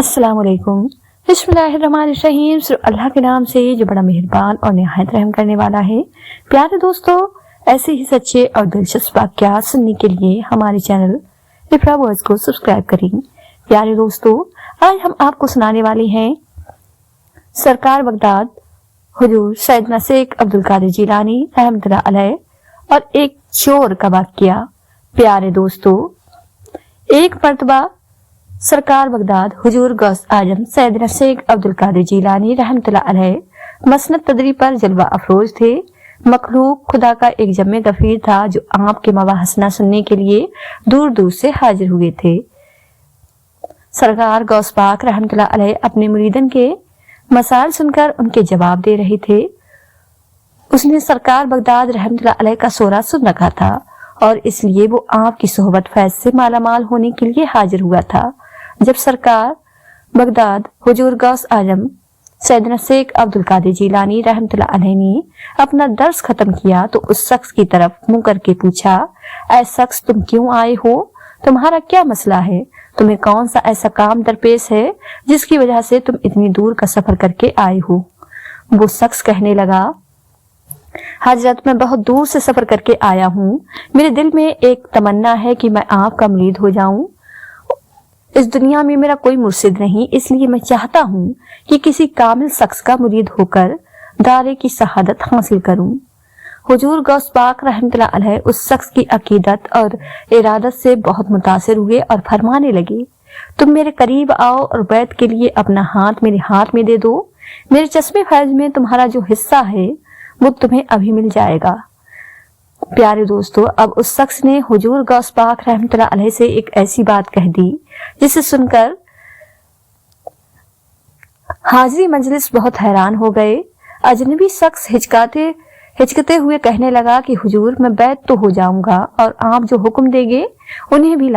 अस्सलाम वालेकुम। बिस्मिल्लाहिर्रहमानिर्रहीम। सिर्फ अल्लाह के नाम से जो बड़ा मेहरबान और निहायत रहम करने वाला है। प्यारे दोस्तों, ऐसे ही सच्चे और दिलचस्प वाक़यात सुनने के लिए हमारे चैनल इफ्रा वॉइस को सब्सक्राइब करें। प्यारे दोस्तों, आज हम आपको सुनाने वाले हैं सरकार बगदाद हुजूर सैयदना शेख अब्दुल कादिर जिलानी रहमतुल्लाह अलैह और एक चोर का वाक़या। प्यारे दोस्तों, एक मर्तबा सरकार बगदाद हुजूर गौस आजम सैयदना शेख अब्दुल कादिर जिलानी रहमतुल्लाह अलैह मसनद तदरी पर जलवा अफरोज थे। मखलूक खुदा का एक जम्मे गफीर था जो आपके मवाहसना सुनने के लिए दूर दूर से हाजिर हुए थे। सरकार गौस पाक रहमतुल्लाह अलैह अपने मुरीदन के मसाइल सुनकर उनके जवाब दे रहे थे। उसने सरकार बगदाद रहमतुल्लाह अलैह का सोरा सुन रखा था और इसलिए वो आपकी सोहबत फैज से मालामाल होने के लिए हाजिर हुआ था। जब सरकार बगदाद हुजूर गौस आजम सैयदना शेख अब्दुल कादिर जिलानी रहमतुल्लाह अलैह ने अपना दर्स खत्म किया तो उस शख्स की तरफ मुंह करके पूछा, ऐ शख्स, तुम क्यों आए हो? तुम्हारा क्या मसला है? तुम्हें कौन सा ऐसा काम दरपेश है जिसकी वजह से तुम इतनी दूर का सफर करके आए हो? वो शख्स कहने लगा, हजरत, मैं बहुत दूर से सफर करके आया हूँ। मेरे दिल में एक तमन्ना है कि मैं आपका मुरीद हो जाऊं। इस दुनिया में मेरा कोई मुर्शिद नहीं, इसलिए मैं चाहता हूँ कि किसी कामिल शख्स का मुरीद होकर दारे की शहादत हासिल करूं। हुजूर गौस पाक रहमतुल्लाह अलैह उस शख्स की अकीदत और इरादत से बहुत मुतासिर हुए और फरमाने लगे, तुम मेरे करीब आओ और बैत के लिए अपना हाथ मेरे हाथ में दे दो। मेरे चश्मे फैज में तुम्हारा जो हिस्सा है वो तुम्हें अभी मिल जाएगा। प्यारे दोस्तों, अब उस शख्स ने हुजूर गौस पाक रहमतुल्लाह अलैह से एक ऐसी बात कह दी जिसे सुनकर हाजिरी मजलिस बहुत हैरान हो गए। अजनबी शख्स हिचकते हुए कहने लगा कि हुजूर, मैं बैत तो हो जाऊंगा और आप जो हुक्म देंगे उन्हें भी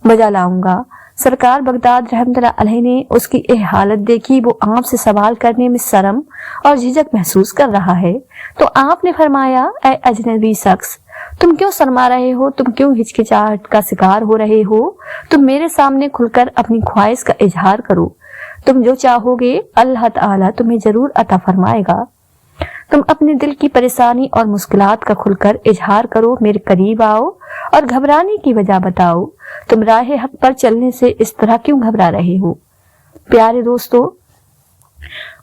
बजा लाऊंगा। सरकार बगदाद रहमतुल्लाह अलैह ने उसकी यह हालत देखी। वो आपसे सवाल करने में शर्म और झिझक महसूस कर रहा है तो आपने फरमाया, ऐ अजनबी शख्स, तुम क्यों शर्मा रहे हो? तुम क्यों हिचकिचाहट का शिकार हो रहे हो? तुम मेरे सामने खुलकर अपनी ख्वाहिश का इजहार करो। तुम जो चाहोगे अल्लाह ताला तुम्हें जरूर अता फरमाएगा। तुम अपने दिल की परेशानी और मुश्किलात का खुलकर इजहार करो। मेरे करीब आओ और घबराने की वजह बताओ। तुम राह हक पर चलने से इस तरह क्यों घबरा रहे हो? प्यारे दोस्तों,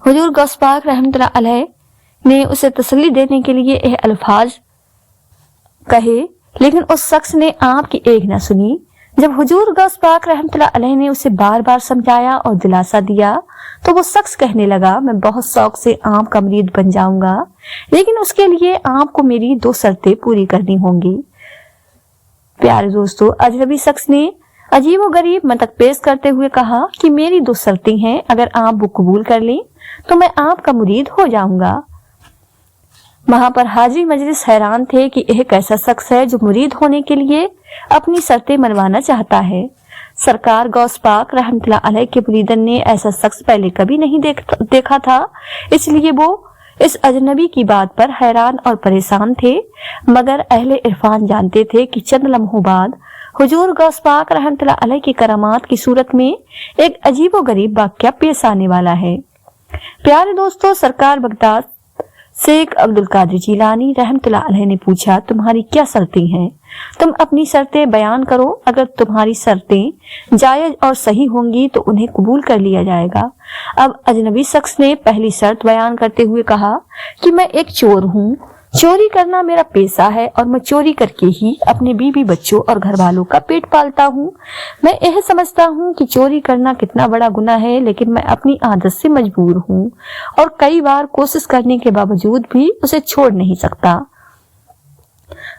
हुजूर गौस पाक रहमतुल्लाह अलैह ने उसे तसल्ली देने के लिए यह अल्फाज कहे, लेकिन उस शख्स ने आपकी एक न सुनी। जब हुजूर गौस पाक रहमतुल्लाह अलैह ने उसे बार बार समझाया और दिलासा दिया तो वो शख्स कहने लगा, मैं बहुत शौक से आपका मुरीद बन जाऊंगा, लेकिन उसके लिए आपको मेरी 2 शर्तें पूरी करनी होंगी। प्यारे दोस्तों, अजनबी शख्स ने अजीब और गरीब मंतक पेश करते हुए कहा कि मेरी 2 शर्तें हैं, अगर आप वो कबूल कर लें तो मैं आपका मुरीद हो जाऊंगा। वहां पर हाजिरी मजलिस हैरान थे कि यह कैसा शख्स है जो मुरीद होने के लिए अपनी शर्तें मनवाना चाहता है। सरकार गौस पाक रहमतुल्लाह अलैह के मुरीदन ने ऐसा शख्स पहले कभी नहीं देखा था, इसलिए वो इस अजनबी की बात पर हैरान और परेशान थे। मगर अहले इरफान जानते थे कि चंद लम्हों बाद हुजूर गौस पाक रहमतुल्लाह अलैह की करामात की सूरत में एक अजीबो गरीब वाक़या पेश आने वाला है। प्यारे दोस्तों, सरकार बगदाद शेख अब्दुल कादिर जिलानी रहमतुल्लाह अलैह ने पूछा, तुम्हारी क्या शर्तें हैं? तुम अपनी शर्तें बयान करो। अगर तुम्हारी शर्तें जायज और सही होंगी तो उन्हें कबूल कर लिया जाएगा। अब अजनबी शख्स ने पहली शर्त बयान करते हुए कहा कि मैं एक चोर हूँ। चोरी करना मेरा पेशा है और मैं चोरी करके ही अपने बीवी बच्चों और घर वालों का पेट पालता हूँ। मैं यह समझता हूँ कि चोरी करना कितना बड़ा गुनाह है, लेकिन मैं अपनी आदत से मजबूर हूँ और कई बार कोशिश करने के बावजूद भी उसे छोड़ नहीं सकता।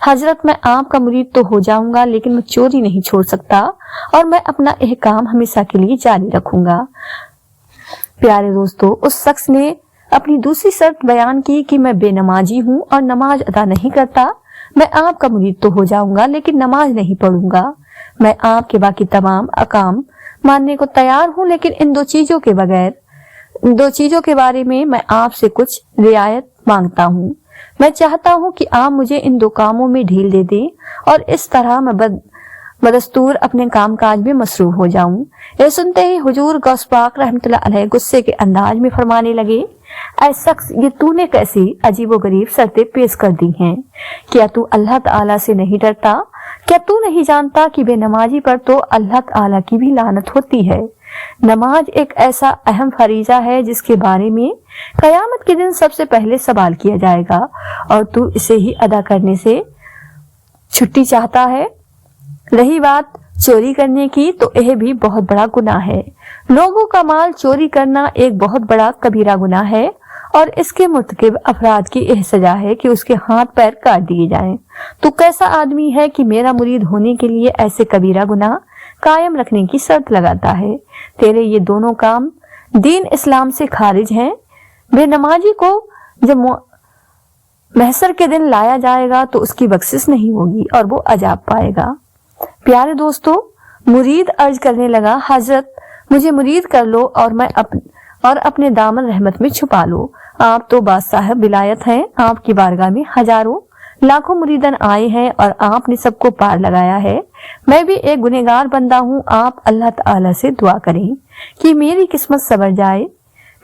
हजरत, मैं आपका मुरीद तो हो जाऊंगा, लेकिन मैं चोरी नहीं छोड़ सकता और मैं अपना यह काम हमेशा के लिए जारी रखूंगा। प्यारे दोस्तों, उस शख्स ने अपनी दूसरी शर्त बयान की कि मैं बेनमाजी हूँ और नमाज अदा नहीं करता। मैं आपका मुरीद तो हो जाऊंगा, लेकिन नमाज नहीं पढ़ूंगा। मैं आपके बाकी तमाम अकाम मानने को तैयार हूँ, लेकिन इन 2 चीजों के बगैर, 2 चीजों के बारे में मैं आपसे कुछ रियायत मांगता हूँ। मैं चाहता हूँ कि आप मुझे इन 2 कामों में ढील दे दें और इस तरह मैं बदस्तूर अपने काम काज में मसरूफ हो जाऊं। ये सुनते ही हुजूर गौस पाक रहमतुल्लाह अलैह गुस्से के अंदाज में फरमाने लगे, ऐ शख्स, ये तूने कैसी अजीबोगरीब शर्तें पेश कर दी हैं? क्या तू अल्लाह ताला से नहीं डरता? क्या तू नहीं जानता कि बेनमाजी पर तो अल्लाह ताला की भी लानत होती है? नमाज एक ऐसा अहम फरीजा है जिसके बारे में कयामत के दिन सबसे पहले सवाल किया जाएगा, और तू इसे ही अदा करने से छुट्टी चाहता है। रही बात चोरी करने की, तो यह भी बहुत बड़ा गुनाह है। लोगों का माल चोरी करना एक बहुत बड़ा कबीरा गुनाह है, और इसके मुर्तकिब अफराद की यह सजा है कि उसके हाथ पैर काट दिए जाएं। तू कैसा आदमी है कि मेरा मुरीद होने के लिए ऐसे कबीरा गुनाह कायम रखने की शर्त लगाता है? तेरे ये दोनों काम दीन इस्लाम से खारिज हैं। बेनमाजी को जब महशर के दिन लाया जाएगा तो उसकी बख्शिश नहीं होगी और वो अजाब पाएगा। प्यारे दोस्तों, मुरीद अर्ज करने लगा, हजरत मुझे मुरीद कर लो और अपने दामन रहमत में छुपा लो। आप तो बादशाह विलायत हैं, आपकी बारगाह में हजारों लाखों मुरीदन आए हैं और आपने सबको पार लगाया है। मैं भी एक गुनहगार बंदा हूँ। आप अल्लाह ताला से दुआ करें कि मेरी किस्मत संवर जाए।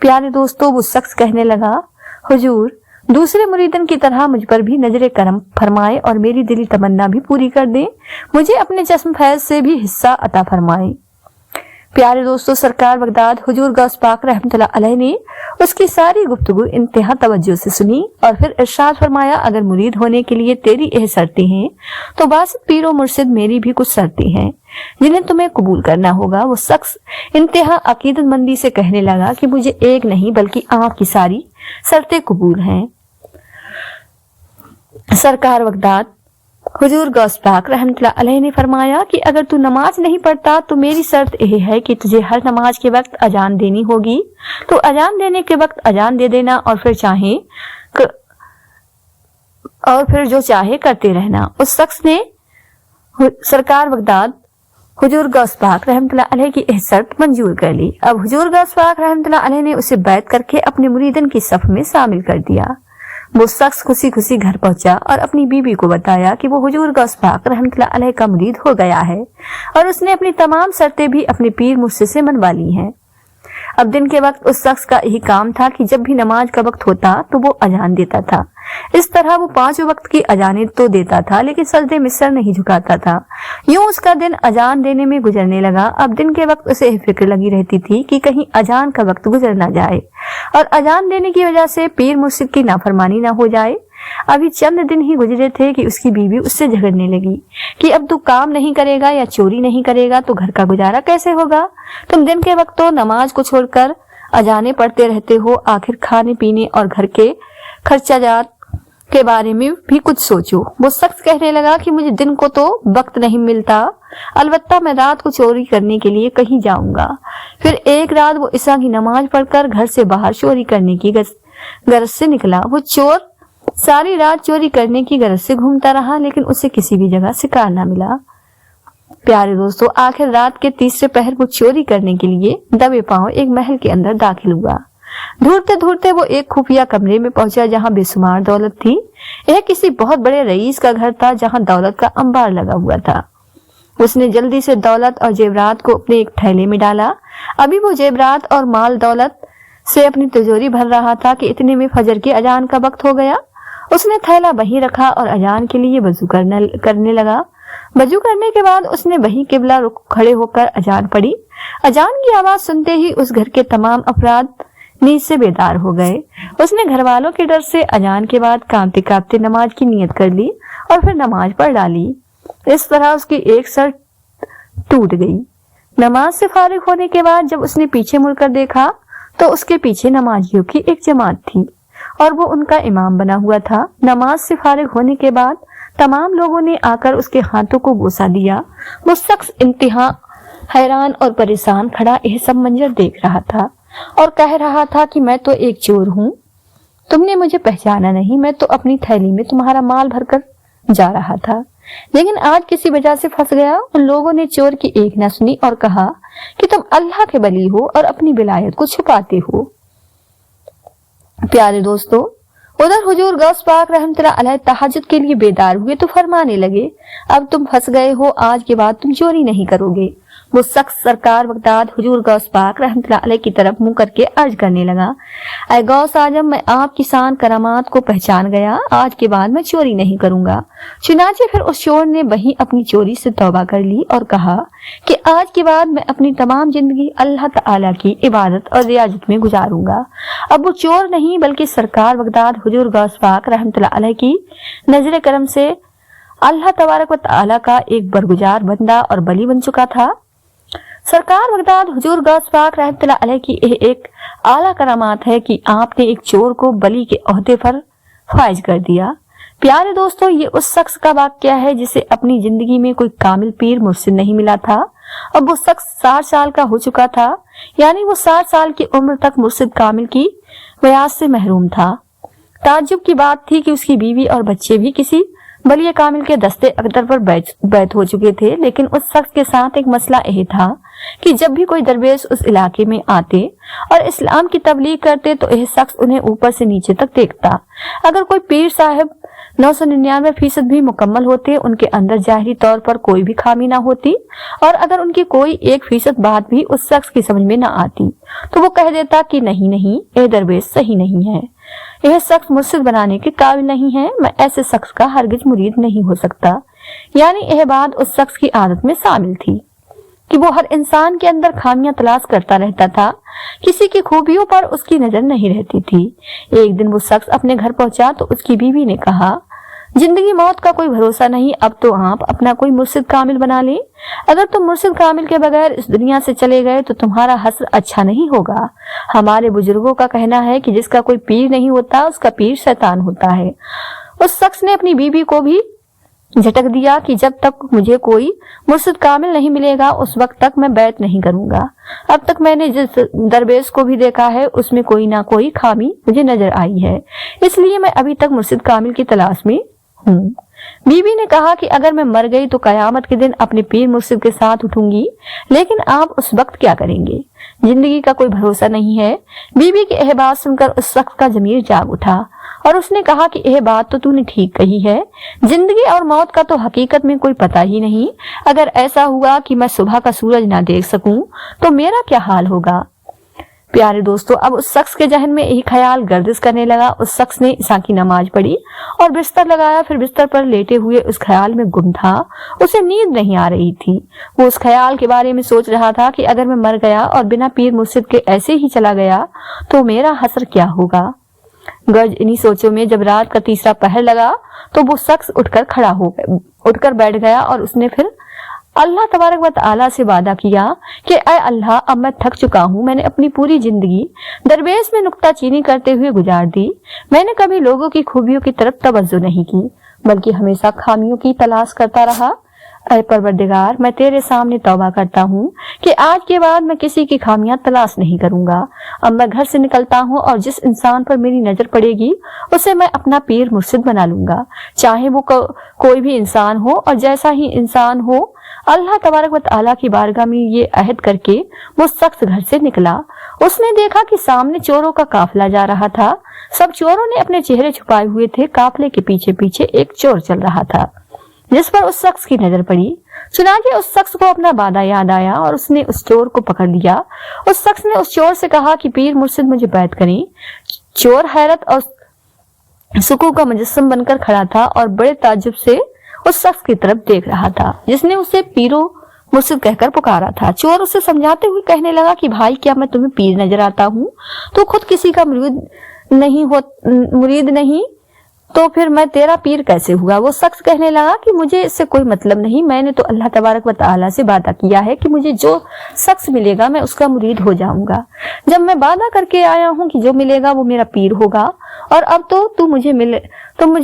प्यारे दोस्तों, वो शख्स कहने लगा, हुजूर दूसरे मुरीदन की तरह मुझ पर भी नजरे करम फरमाए और मेरी दिली तमन्ना भी पूरी कर दें। मुझे अपने चश्म फैज से भी हिस्सा अता फरमाए। प्यारे दोस्तों, सरकार बगदाद हुजूर गौस पाक रहमतुल्लाह अलैह ने उसकी सारी गुफ्तगू इंतहा तवज्जो से सुनी और फिर इरशाद फरमाया, अगर मुरीद होने के लिए तेरी यह शर्तें हैं तो बासित पीरो मुर्शिद मेरी भी कुछ शर्तें हैं जिन्हें तुम्हें कबूल करना होगा। वो शख्स इंतहा अकीदतमंदी से कहने लगा कि मुझे एक नहीं बल्कि आपकी सारी शर्तें कबूल हैं। सरकार बगदाद हुजूर गौस पाक रहमतुल्लाह अलैह ने फरमाया कि अगर तू नमाज नहीं पढ़ता तो मेरी शर्त यह है कि तुझे हर नमाज के वक्त अजान देनी होगी। तो अजान देने के वक्त अजान दे देना और फिर जो चाहे करते रहना। उस शख्स ने सरकार बगदाद हुजूर गौस पाक रहमतुल्लाह अलैह की यह शर्त मंजूर कर ली। अब हुजूर गौस पाक रहमतुल्लाह अलैह ने उसे बैत करके अपने मुरीदन की सफ में शामिल कर दिया। वो शख्स खुशी खुशी घर पहुंचा और अपनी बीबी को बताया कि वो हुजूर गौस पाक रहमतुल्लाह अलैह का मुरीद हो गया है और उसने अपनी तमाम शर्तें भी अपने पीर मुर्शिद से मनवा ली हैं। अब दिन के वक्त उस शख्स का यही काम था कि जब भी नमाज का वक्त होता तो वो अजान देता था। इस तरह वो 5 वक्त की अजानें तो देता था लेकिन सजदे में सर नहीं झुकाता था। यूं उसका दिन अजान देने में गुजरने लगा। अब दिन के वक्त उसे फिक्र लगी रहती थी कि कहीं अजान का वक्त गुजर ना जाए और अजान देने की वजह से पीर मुर्शिद की नाफरमानी ना हो जाए। अभी चंद दिन ही गुजरे थे कि उसकी बीवी उससे झगड़ने लगी कि अब तू काम नहीं करेगा या चोरी नहीं करेगा तो घर का गुजारा कैसे होगा? तुम दिन के वक्त तो नमाज को छोड़कर अजाने पढ़ते रहते हो, आखिर खाने पीने और घर के खर्चाजात के बारे में भी कुछ सोचो। वो शख्स कहने लगा कि मुझे दिन को तो वक्त नहीं मिलता, अलबत्ता मैं रात को चोरी करने के लिए कहीं जाऊंगा। फिर एक रात वो इशा की नमाज पढ़कर घर से बाहर चोरी करने की गरज से निकला। वो चोर सारी रात चोरी करने की गरज से घूमता रहा लेकिन उसे किसी भी जगह शिकार न मिला। प्यारे दोस्तों, आखिर रात के तीसरे पहर वो चोरी करने के लिए दबे पांव एक महल के अंदर दाखिल हुआ। ढूंढते ढूंढते वो एक खुफिया कमरे में पहुंचा जहां बेशुमार दौलत थी। यह किसी बहुत बड़े रईस का घर था जहां दौलत का अंबार लगा हुआ था। उसने जल्दी से दौलत और जेवरात को अपने एक थैले में डाला। अभी वो जेवरात और माल दौलत से अपनी तिजोरी भर रहा था कि इतने में फजर की अजान का वक्त हो गया। उसने थैला वहीं रखा और अजान के लिए वजू करने लगा। वजू करने के बाद उसने वहीं किबला रुख खड़े होकर अजान पढ़ी। अजान की आवाज सुनते ही उस घर के तमाम अफराद नींद से बेदार हो गए। उसने घर वालों के डर से अजान के बाद कांपते कांपते नमाज की नियत कर ली और फिर नमाज पढ़ डाली। इस तरह उसकी एक सर टूट गई। नमाज से फारिग होने के बाद जब उसने पीछे मुड़कर देखा तो उसके पीछे नमाजियों की एक जमात थी और वो उनका इमाम बना हुआ था। नमाज से फारिग होने के बाद तमाम लोगों ने आकर उसके हाथों को बोसा दिया। वो शख्स इंतहा हैरान और परेशान खड़ा यह सब मंजर देख रहा था और कह रहा था कि मैं तो एक चोर हूँ, तुमने मुझे पहचाना नहीं। मैं तो अपनी थैली में तुम्हारा माल भरकर जा रहा था लेकिन आज किसी वजह से फंस गया। उन लोगों ने चोर की एक न सुनी और कहा कि तुम अल्लाह के वली हो और अपनी विलायत को छुपाते हो। प्यारे दोस्तों, उधर हुजूर गौस पाक रहमतुल्लाह अलैह तहज्जुद के लिए बेदार हुए तो फरमाने लगे, अब तुम फंस गए हो, आज के बाद तुम चोरी नहीं करोगे। वो शख्स सरकार बगदाद हुजूर गौस पाक रहमतुल्लाह अलैह की तरफ मुंह करके अर्ज करने लगा, ऐ गौस आजम, मैं आपकी शान करामात को पहचान गया, आज के बाद मैं चोरी नहीं करूंगा। चुनाचे फिर उस चोर ने वहीं अपनी चोरी से तौबा कर ली और कहा कि आज के बाद मैं अपनी तमाम जिंदगी अल्लाह ताला की इबादत और रियाजत में गुजारूंगा। अब वो चोर नहीं बल्कि सरकार बगदाद हुजूर गौस पाक रहमतुल्लाह अलैह की नजर करम से अल्लाह तबारक व तआला का एक बरगुजार बंदा और बली बन चुका था। सरकार बगदाद हुजूर गौस पाक रहमतुल्लाह अलैह की एक आला करामात है कि आपने एक चोर को बली के ओहदे पर फाइज कर दिया। प्यारे दोस्तों, ये उस शख्स का वाकया है जिसे अपनी जिंदगी में कोई कामिल पीर मुर्शिद नहीं मिला था। अब वो शख्स 60 साल का हो चुका था, यानी वो 60 साल की उम्र तक मुर्शिद कामिल की वयास से महरूम था। ताज्जुब की बात थी कि उसकी बीवी और बच्चे भी किसी बलिए कामिल के दस्ते अकदर पर बैत हो चुके थे, लेकिन उस शख्स के साथ एक मसला यह था कि जब भी कोई दरवेश उस इलाके में आते और इस्लाम की तबलीग करते तो यह शख्स उन्हें ऊपर से नीचे तक देखता। अगर कोई पीर साहब 999% भी मुकम्मल होते, उनके अंदर जाहिरी तौर पर कोई भी खामी ना होती, और अगर उनकी कोई 1% बात भी उस शख्स की समझ में ना आती तो वो कह देता कि नहीं नहीं, यह दरवेश सही नहीं है, यह शख्स मुर्शिद बनाने के काबिल नहीं है, मैं ऐसे शख्स का हरगिज मुरीद नहीं हो सकता। यानी यह बात उस शख्स की आदत में शामिल थी कि वो हर इंसान के अंदर खामियां तलाश करता रहता था, किसी की खूबियों पर उसकी नजर नहीं रहती थी। एक दिन वो शख्स अपने घर पहुंचा तो उसकी बीवी ने कहा, जिंदगी मौत का कोई भरोसा नहीं, अब तो आप अपना कोई मुर्शिद कामिल बना लें। अगर तुम मुर्शिद कामिल के बगैर इस दुनिया से चले गए तो तुम्हारा हश्र अच्छा नहीं होगा। हमारे बुजुर्गों का कहना है कि जिसका कोई पीर नहीं होता उसका पीर शैतान होता है। उस शख्स ने अपनी बीवी को भी झटक दिया कि जब तक मुझे कोई मुर्शिद कामिल नहीं मिलेगा उस वक्त तक मैं बैत नहीं करूंगा। अब तक मैंने जिस दरवेश को भी देखा है उसमें कोई ना कोई खामी मुझे नजर आई है, इसलिए मैं अभी तक मुर्शिद कामिल की तलाश में हूँ। बीवी ने कहा कि अगर मैं मर गई तो कयामत के दिन अपने पीर मुर्शिद के साथ उठूंगी, लेकिन आप उस वक्त क्या करेंगे? जिंदगी का कोई भरोसा नहीं है। बीवी की यह बात सुनकर उस शख्स का जमीर जाग उठा और उसने कहा कि यह बात तो तूने ठीक कही है, जिंदगी और मौत का तो हकीकत में कोई पता ही नहीं। अगर ऐसा हुआ कि मैं सुबह का सूरज ना देख सकूं तो मेरा क्या हाल होगा? प्यारे दोस्तों, अब उस शख्स के जहन में यही ख्याल गर्दिश करने लगा। उस शख्स ने इशा की नमाज पढ़ी और बिस्तर लगाया, फिर बिस्तर पर लेटे हुए उस ख्याल में गुम था। उसे नींद नहीं आ रही थी। वो उस ख्याल के बारे में सोच रहा था कि अगर मैं मर गया और बिना पीर मुर्शिद के ऐसे ही चला गया तो मेरा हश्र क्या होगा। गर्ज इन्हीं सोचों में जब रात का तीसरा पहर लगा तो वो शख्स उठकर बैठ गया और उसने फिर अल्लाह तबारक व तआला से वादा किया कि ऐ अल्लाह, अब मैं थक चुका हूँ। मैंने अपनी पूरी जिंदगी दरवेश में नुक्ताचीनी करते हुए गुजार दी। मैंने कभी लोगों की खूबियों की तरफ तवज्जो नहीं की, बल्कि हमेशा खामियों की तलाश करता रहा। ऐ परवरदिगार, मैं तेरे सामने तौबा करता हूँ कि आज के बाद मैं किसी की खामियां तलाश नहीं करूंगा। अब मैं घर से निकलता हूँ और जिस इंसान पर मेरी नजर पड़ेगी उसे मैं अपना पीर मुर्शिद बना लूंगा, चाहे वो कोई भी इंसान हो और जैसा ही इंसान हो। अल्लाह तबारक व तआला की बारगाह में ये अहद करके वो शख्स घर से निकला। उसने देखा कि सामने चोरों का काफिला जा रहा था। सब चोरों ने अपने चेहरे छुपाए हुए थे। काफिले के पीछे पीछे एक चोर चल रहा था जिस पर उस शख्स की नजर पड़ी। चुनांचे उस शख्स को अपना वादा याद आया और उसने उस चोर को पकड़ लिया। उस शख्स ने उस चोर से कहा कि पीर मुर्शिद मुझे बैत करें। चोर हैरत और सुकून का मुजस्सम बनकर खड़ा था और बड़े ताज्जुब से उस शख्स की तरफ देख रहा था जिसने उसे पीरो मुर्शिद कहकर पुकारा था। चोर उसे समझाते हुए कहने लगा कि भाई, क्या मैं तुम्हें पीर नजर आता हूँ? तो खुद किसी का मुरीद नहीं तो फिर मैं तेरा पीर कैसे हुआ? वो शख्स कहने लगा कि मुझे इससे कोई मतलब नहीं, मैंने तो अल्लाह तबारक व तआला से वादा किया है कि मुझे जो शख्स मिलेगा मैं उसका मुरीद हो जाऊंगा। जब मैं वादा करके आया हूँ कि जो मिलेगा वो मेरा पीर होगा, और अब तो तुम मुझे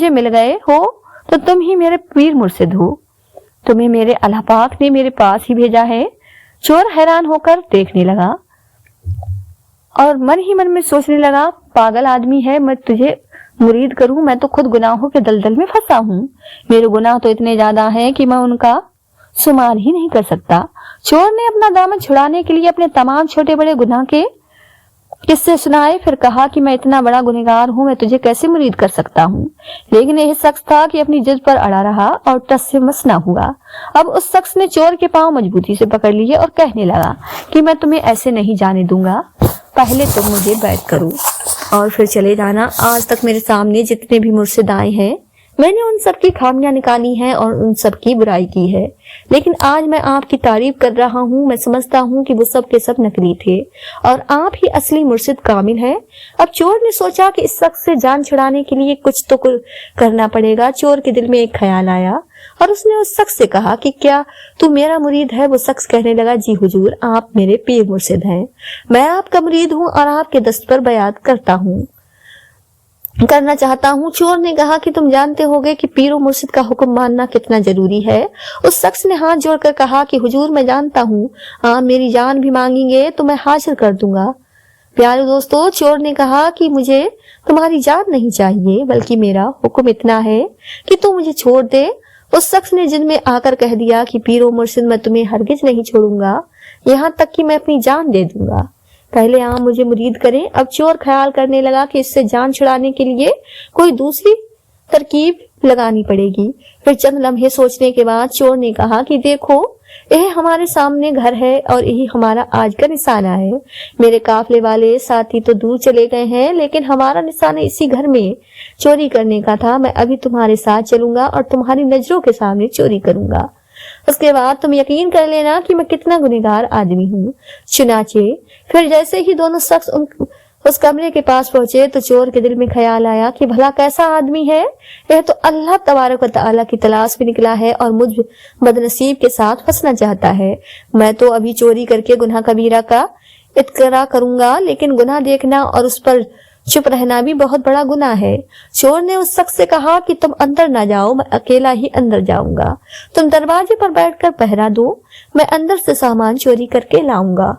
मिल गए हो तो तुम ही मेरे पीर मुर्शिद हो। तुम्हें मेरे अल्लाह पाक ने मेरे पास ही भेजा है। चोर हैरान होकर देखने लगा और मन ही मन में सोचने लगा, पागल आदमी है, मैं तुझे मुरीद करूं? मैं तो खुद गुनाहों के दलदल में फंसा हूँ। मेरे गुनाह तो इतने ज्यादा हैं कि मैं उनका शुमार ही नहीं कर सकता। चोर ने अपना दामन छुड़ाने के लिए अपने तमाम छोटे बड़े गुनाह के किससे सुनाए। फिर कहा कि मैं इतना बड़ा गुनहगार हूँ, मैं तुझे कैसे मुरीद कर सकता हूँ। लेकिन यह शख्स था कि अपनी जिद पर अड़ा रहा और टस से मस न हुआ। अब उस शख्स ने चोर के पांव मजबूती से पकड़ लिए और कहने लगा कि मैं तुम्हें ऐसे नहीं जाने दूंगा, पहले तुम मुझे बैठ करो और फिर चले जाना। आज तक मेरे सामने जितने भी मुर्शिद आए हैं, मैंने उन सबकी खामियां निकाली हैं और उन सबकी बुराई की है, लेकिन आज मैं आपकी तारीफ कर रहा हूँ। मैं समझता हूँ कि वो सब के सब नकली थे और आप ही असली मुर्शिद कामिल हैं। अब चोर ने सोचा कि इस शख्स से जान छुड़ाने के लिए कुछ तो करना पड़ेगा। चोर के दिल में एक ख्याल आया और उसने उस शख्स से कहा कि क्या तू मेरा मुरीद है? वो शख्स कहने लगा, जी हुजूर, आप मेरे पीर मुर्शिद हैं, मैं आपका मुरीद हूँ और आपके दस्त पर बयात करना चाहता हूँ। चोर ने कहा कि तुम जानते होगे कि पीर और मुर्शिद का हुक्म मानना कितना जरूरी है। उस शख्स ने हाथ जोड़कर कहा कि हुजूर, मैं जानता हूँ, आप मेरी जान भी मांगेंगे तो मैं हाजिर कर दूंगा। प्यारे दोस्तों, चोर ने कहा कि मुझे तुम्हारी जान नहीं चाहिए, बल्कि मेरा हुक्म इतना है कि तू मुझे छोड़ दे। उस शख्स ने जिद में आकर कह दिया कि पीर और मुर्शिद, मैं तुम्हें हरगिज नहीं छोड़ूंगा, यहाँ तक कि मैं अपनी जान दे दूंगा, पहले आप मुझे मुरीद करें। अब चोर ख्याल करने लगा कि इससे जान छुड़ाने के लिए कोई दूसरी तरकीब लगानी पड़ेगी। फिर चंद लम्हे सोचने के बाद चोर ने कहा कि देखो, यह हमारे सामने घर है और यही हमारा आज का निशाना है। मेरे काफले वाले साथी तो दूर चले गए हैं, लेकिन हमारा निशाना इसी घर में चोरी करने का था। मैं अभी तुम्हारे साथ चलूंगा और तुम्हारी नजरों के सामने चोरी करूंगा, उसके बाद तुम यकीन कर लेना कि मैं कितना गुनहगार आदमी हूँ। चुनाचे फिर जैसे ही दोनों शख्स उस कमरे के पास पहुंचे तो चोर के दिल में ख्याल आया कि भला कैसा आदमी है यह, तो अल्लाह तबारक व तआला की तलाश में निकला है और मुझ बदनसीब के साथ फंसना चाहता है। मैं तो अभी चोरी करके गुनाह कबीरा का इत्करा करूंगा, लेकिन गुनाह देखना और उस पर चुप रहना भी बहुत बड़ा गुनाह है। चोर ने उस शख्स से कहा कि तुम अंदर ना जाओ, मैं अकेला ही अंदर जाऊंगा, तुम दरवाजे पर बैठकर पहरा दो, मैं अंदर से सामान चोरी करके लाऊंगा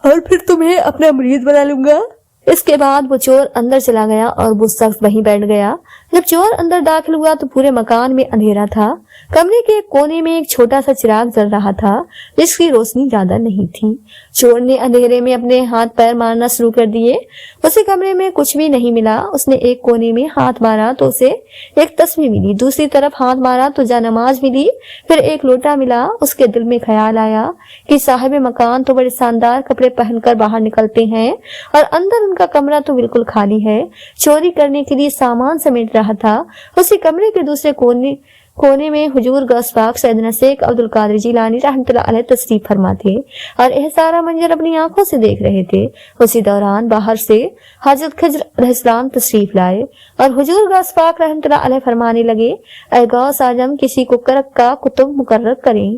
और फिर तुम्हें अपना मुरीद बना लूंगा। इसके बाद वो चोर अंदर चला गया और वो शख्स वहीं बैठ गया। जब चोर अंदर दाखिल हुआ तो पूरे मकान में अंधेरा था। कमरे के एक कोने में एक छोटा सा चिराग जल रहा था, जिसकी रोशनी ज्यादा नहीं थी। चोर ने अंधेरे में अपने हाथ पैर मारना शुरू कर दिए। उसे कमरे में कुछ भी नहीं मिला। उसने एक कोने में हाथ मारा तो उसे एक तस्वीर मिली, दूसरी तरफ हाथ मारा तो जानमाज मिली, फिर एक लोटा मिला। उसके दिल में ख्याल आया कि साहिब मकान तो बड़े शानदार कपड़े पहनकर बाहर निकलते हैं और अंदर उनका कमरा तो बिल्कुल खाली है। चोरी करने के लिए सामान समेट रहा था। उसी कमरे के दूसरे कोने में हुजूर गौसपाक सैयदना शेख अब्दुल कादिर जिलानी रहमतुल्लाह अलैह तशरीफ फरमा थे और यह सारा मंजर अपनी आंखों से देख रहे थे। उसी दौरान बाहर से हजरत खिज्र अलैहिस्सलाम तशरीफ लाए और हुजूर गौसपाक रहमतुल्लाह अलैह फरमाने लगे, ऐ गौस आजम, किसी को करक का कुतुब मुकर्रर करें,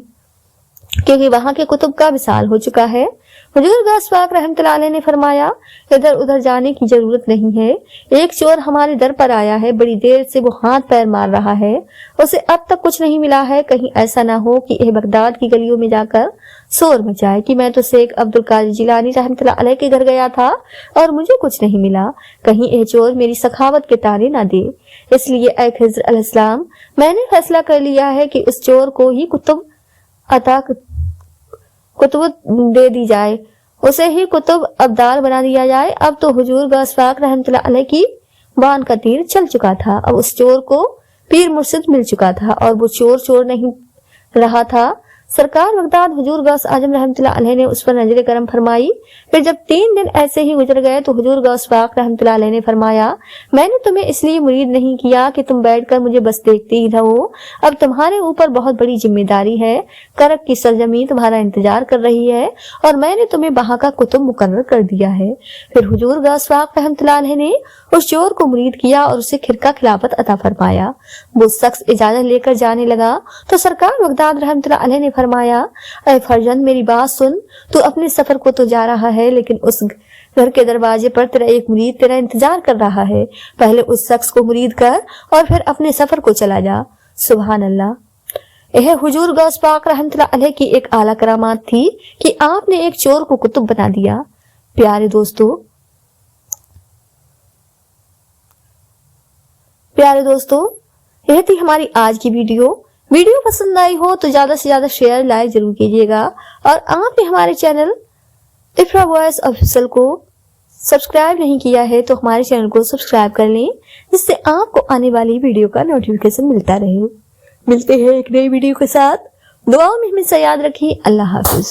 क्योंकि वहां के कुतुब का विसाल हो चुका है। हुजूर गौसपाक रहमतुल्लाह अलैह ने फरमाया, इधर उधर जाने की जरूरत नहीं है, एक चोर हमारे दर पर आया है, बड़ी देर से वो हाथ पैर मार रहा है, उसे अब तक कुछ नहीं मिला है। कहीं ऐसा ना हो कि यह बगदाद की गलियों में जाकर शोर मचाए कि मैं तो शेख अब्दुल कादिर जिलानी रहमतुल्लाह अलैह के घर गया था और मुझे कुछ नहीं मिला। कहीं यह चोर मेरी सखावत के ताने ना दे। इसलिए ऐ खिज्र अलैहिस्सलाम, मैंने फैसला कर लिया है कि उस चोर को ही कुतुब दे दी जाए, उसे ही कुतुब अब्दाल बना दिया जाए। अब तो हुजूर गौसपाक रहमतुल्लाह अलैह की बान का तीर चल चुका था। अब उस चोर को पीर मुर्शिद मिल चुका था और वो चोर नहीं रहा था। सरकार बगदाद हुजूर गौस आजम रहमतुल्लाह अलैह ने उस पर नजर करम फरमाई। फिर जब 3 दिन ऐसे ही गुजर गए तो हुजूर गौस पाक रहमतुल्लाह अलैह ने फरमाया, मैंने तुम्हें इसलिए मुरीद नहीं किया कि तुम बैठकर मुझे बस देखते ही रहो, अब तुम्हारे ऊपर बहुत बड़ी जिम्मेदारी है। करक की सरजमी तुम्हारा इंतजार कर रही है और मैंने तुम्हें वहां का कुतुब मुकर्रर कर दिया है। फिर हुजूर गौस पाक रहमतुल्लाह अलैह ने उस चोर को मुरीद किया और उसे खिरका खिलाफत अता फरमाया। वो शख्स इजाजत लेकर जाने लगा तो सरकार बगदाद रहमतुल्लाह अलैह ने फरमाया, ऐ फरजंद, मेरी बात सुन, तू अपने सफर को तो जा रहा है, लेकिन उस घर के दरवाजे पर तेरा एक मुरीद तेरा इंतजार कर रहा है। पहले उस शख्स को मुरीद कर और फिर अपने सफर को चला जा। सुभान अल्लाह। यह हुजूर गौस पाक रहमतुल्लाह अलैह की एक आला करामात थी कि आपने एक चोर को कुतुब बना दिया। प्यारे दोस्तों, यह थी हमारी आज की वीडियो पसंद आई हो तो ज्यादा से ज्यादा शेयर लाइक जरूर कीजिएगा और आपने हमारे चैनल इफ्रा वॉइस ऑफिशियल को سبسکرائب نہیں کیا ہے تو ہمارے چینل کو سبسکرائب کر لیں، جس سے آپ کو آنے والی ویڈیو کا نوٹیفیکیشن ملتا رہے۔ ملتے ہیں ایک نئی ویڈیو کے ساتھ، دعاؤں میں ہمیں یاد رکھیں۔ اللہ حافظ۔